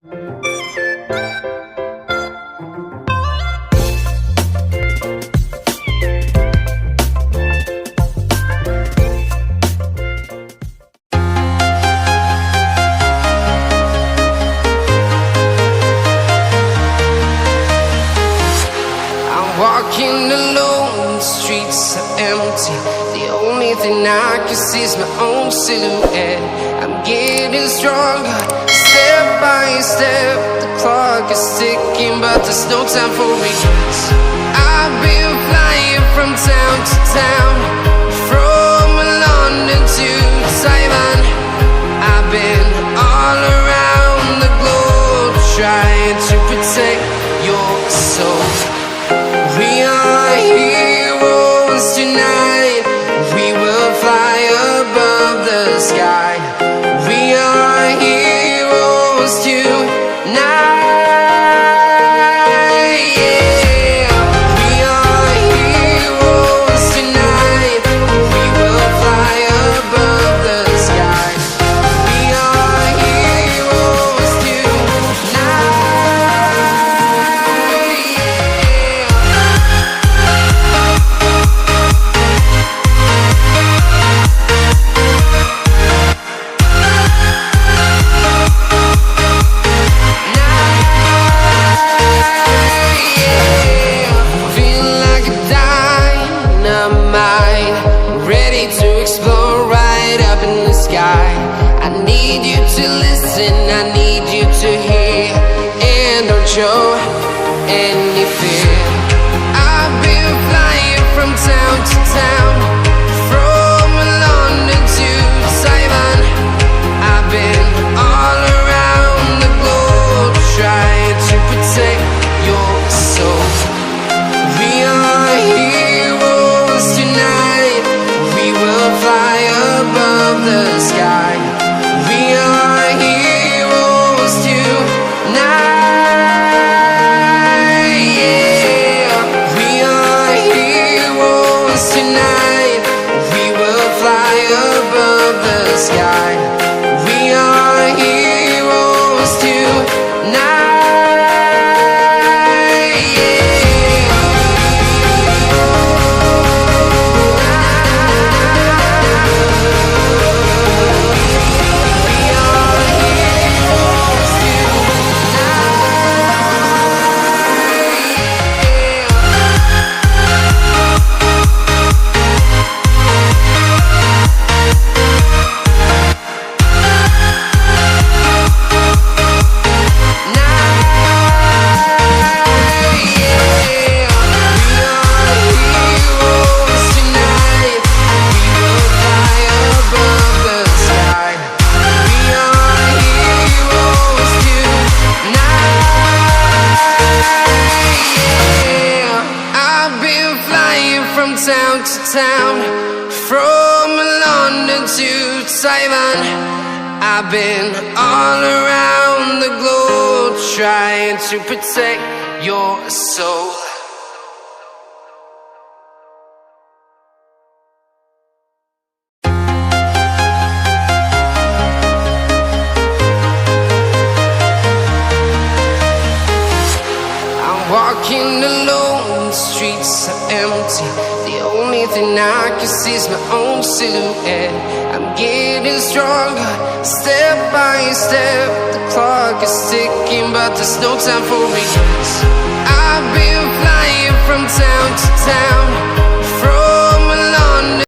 Walking alone, the streets are empty. The only thing I can see is my own silhouette. I'm getting stronger, step by step. The clock is ticking, but there's no time for regrets. I've been flying from town to town, from London to Taiwan. I've been all around the globe, trying to protect your soul. We are heroes tonight. We will fly above the sky. We are heroes tonight. Yeah. We are heroes tonight. We will fly above the sky. We are heroes tonight. I need you to hear and don't show any fear. I've been flying from town to town, from London to Taiwan. I've been all around the globe, trying to protect your soul. We are heroes tonight. We will fly above the sky. We are heroes tonight. Yeah. We are heroes tonight. We will fly above the sky. We are heroes tonight. Town to town, from London to Taiwan. I've been all around the globe, trying to protect your soul. I'm walking alone, the streets are empty. The only thing I can see is my own silhouette. I'm getting stronger, step by step. The clock is ticking, but there's no time for regrets. I've been flying from town to town,